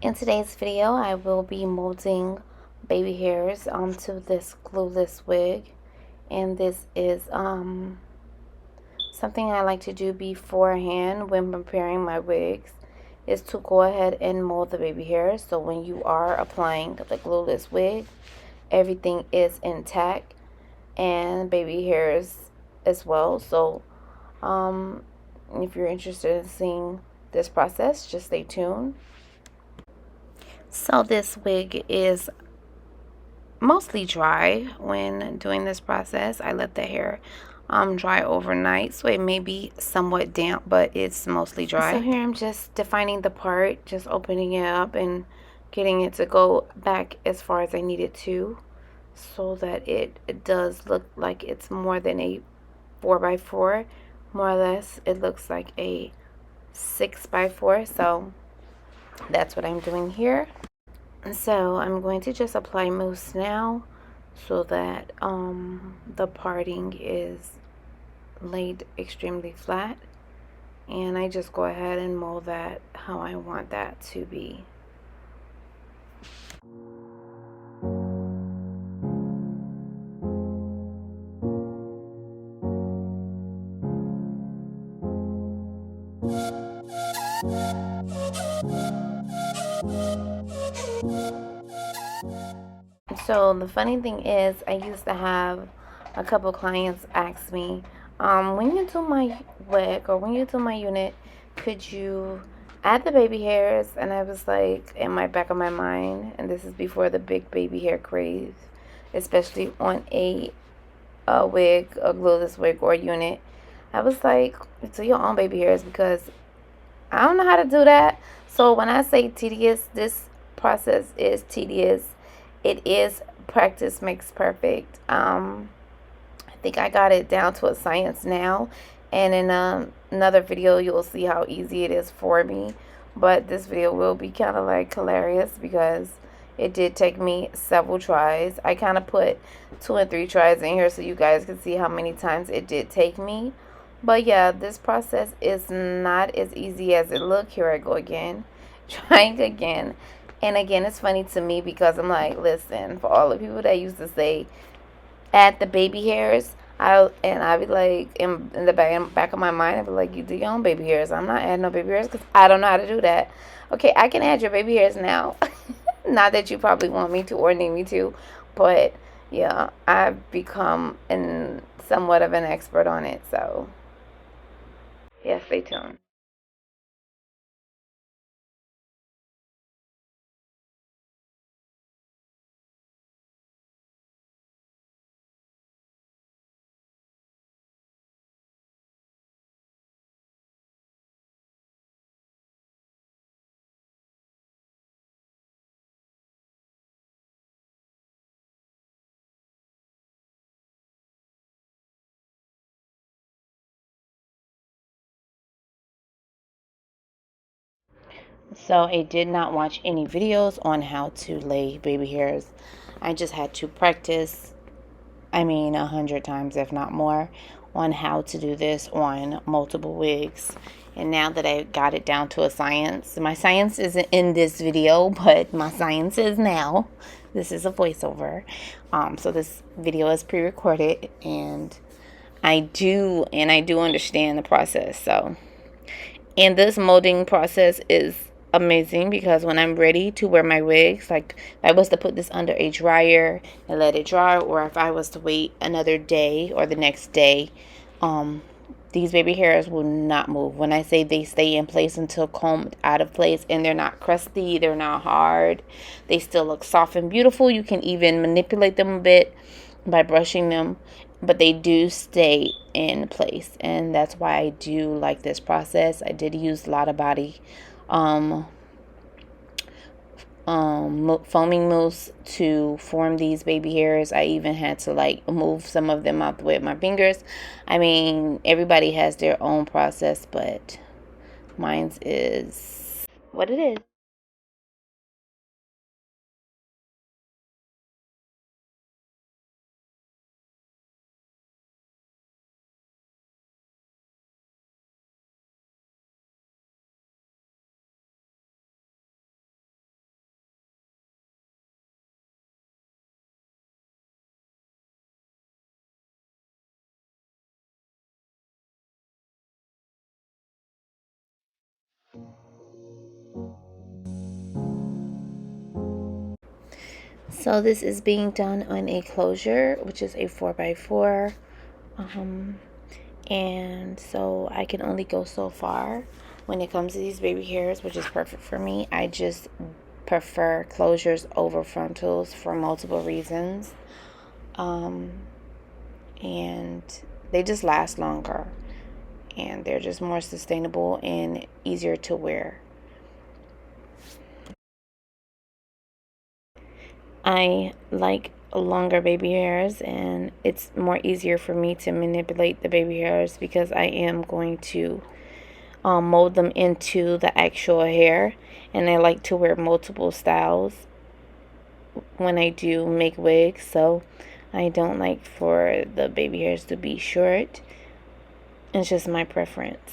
In today's video, I will be molding baby hairs onto this glueless wig, and this is something I like to do beforehand when preparing my wigs, is to go ahead and mold the baby hairs. So when you are applying the glueless wig, everything is intact, and baby hairs as well. So if you're interested in seeing this process, just stay tuned. So this wig is mostly dry when doing this process. I let the hair dry overnight, so it may be somewhat damp, but it's mostly dry. So here I'm just defining the part, just opening it up and getting it to go back as far as I need it to, so that it does look like it's more than a 4x4. More or less, it looks like a 6x4. So that's what I'm doing here. So I'm going to just apply mousse now, so that the parting is laid extremely flat, and I just go ahead and mold that how I want that to be. So the funny thing is, I used to have a couple clients ask me, when you do my wig or when you do my unit, could you add the baby hairs? And I was like, in my back of my mind, and this is before the big baby hair craze, especially on a wig, a glueless wig or unit, I was like, do your own baby hairs, because I don't know how to do that. So when I say tedious, this process is tedious. It is practice makes perfect. I think I got it down to a science now, and in another video you'll see how easy it is for me. But this video will be kind of like hilarious because it did take me several tries. I kind of put 2 and 3 tries in here so you guys can see how many times it did take me. But yeah, this process is not as easy as it look. Here I go again, trying again. And again, it's funny to me because I'm like, listen, for all the people that used to say, add the baby hairs, I'd be like, in the back of my mind, I'd be like, you do your own baby hairs. I'm not adding no baby hairs because I don't know how to do that. Okay, I can add your baby hairs now. Not that you probably want me to or need me to, but yeah, I've become somewhat of an expert on it. So yeah, stay tuned. So I did not watch any videos on how to lay baby hairs. I just had to practice, 100 times, if not more, on how to do this on multiple wigs. And now that I got it down to a science, my science isn't in this video, but my science is now. This is a voiceover. So this video is pre-recorded, and I do understand the process. So, and this molding process is amazing because when I'm ready to wear my wigs, like if I was to put this under a dryer and let it dry, or if I was to wait another day or the next day, these baby hairs will not move. When I say they stay in place until combed out of place, and they're not crusty, they're not hard, they still look soft and beautiful. You can even manipulate them a bit by brushing them, but they do stay in place, and that's why I do like this process. I did use a lot of body foaming mousse to form these baby hairs. I even had to like move some of them out the way with my fingers. Everybody has their own process, but mine's is what it is. So this is being done on a closure, which is a 4x4. And so I can only go so far when it comes to these baby hairs, which is perfect for me. I just prefer closures over frontals for multiple reasons. And they just last longer, and they're just more sustainable and easier to wear. I like longer baby hairs, and it's more easier for me to manipulate the baby hairs because I am going to mold them into the actual hair, and I like to wear multiple styles when I do make wigs, so I don't like for the baby hairs to be short. It's just my preference.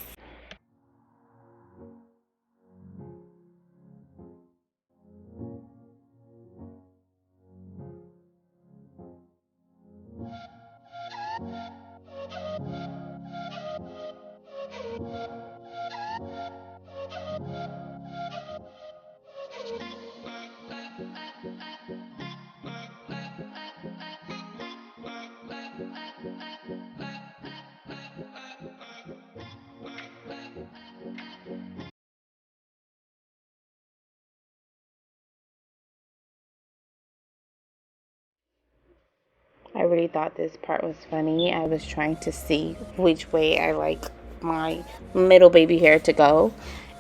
I really thought this part was funny. I was trying to see which way I like my middle baby hair to go.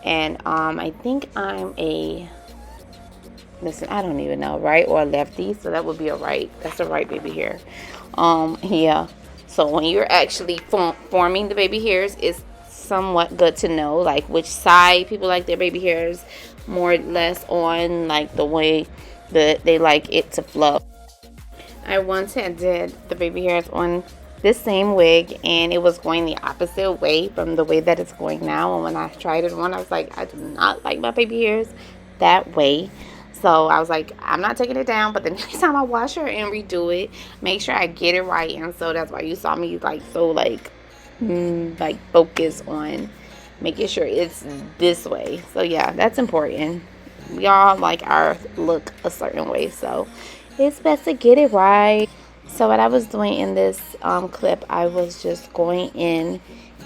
And I think I'm a, listen, I don't even know, right or lefty. So that would be a right. That's a right baby hair. Yeah. So when you're actually forming the baby hairs, it's somewhat good to know like which side people like their baby hairs more or less on, like the way that they like it to flow. I once had did the baby hairs on this same wig, and it was going the opposite way from the way that it's going now. And when I tried it on, I was like, I do not like my baby hairs that way. So I was like, I'm not taking it down, but the next time I wash her and redo it, make sure I get it right. And so that's why you saw me like so like focus on making sure it's this way. So yeah, that's important. We all like our look a certain way, so it's best to get it right. So what I was doing in this clip, I was just going in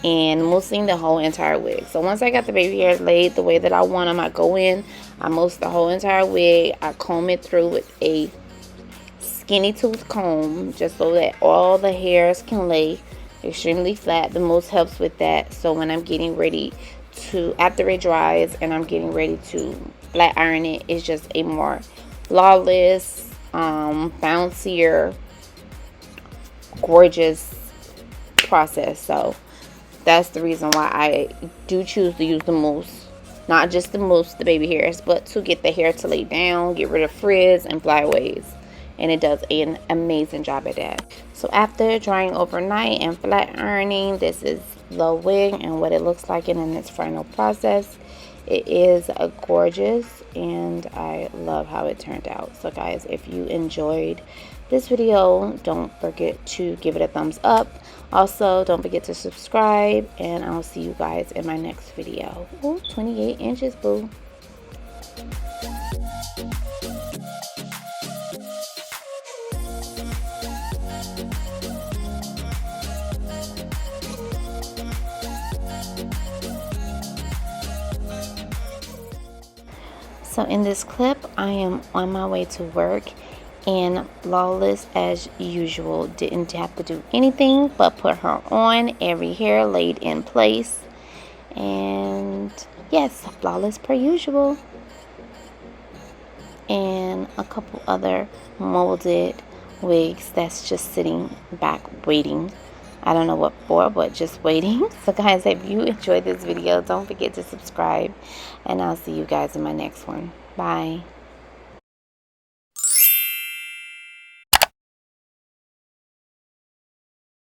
and mousing the whole entire wig. So once I got the baby hairs laid the way that I want them, I go in, I mousse the whole entire wig, I comb it through with a skinny tooth comb just so that all the hairs can lay extremely flat. The mousse helps with that. So when I'm getting ready to, after it dries and I'm getting ready to flat iron it, it's just a more flawless, bouncier, gorgeous process. So that's the reason why I do choose to use the mousse, not just to mousse the baby hairs, but to get the hair to lay down, get rid of frizz and flyaways, and it does an amazing job at that. So after drying overnight and flat ironing, this is the wig and what it looks like in its final process. It is a gorgeous, and I love how it turned out. So guys, if you enjoyed this video, don't forget to give it a thumbs up. Also, don't forget to subscribe, and I'll see you guys in my next video. Ooh, 28 inches, boo. So in this clip, I am on my way to work, and flawless as usual. Didn't have to do anything but put her on, every hair laid in place, and yes, flawless per usual. And a couple other molded wigs that's just sitting back waiting. I don't know what for, but just waiting. So guys, if you enjoyed this video, don't forget to subscribe, and I'll see you guys in my next one. Bye.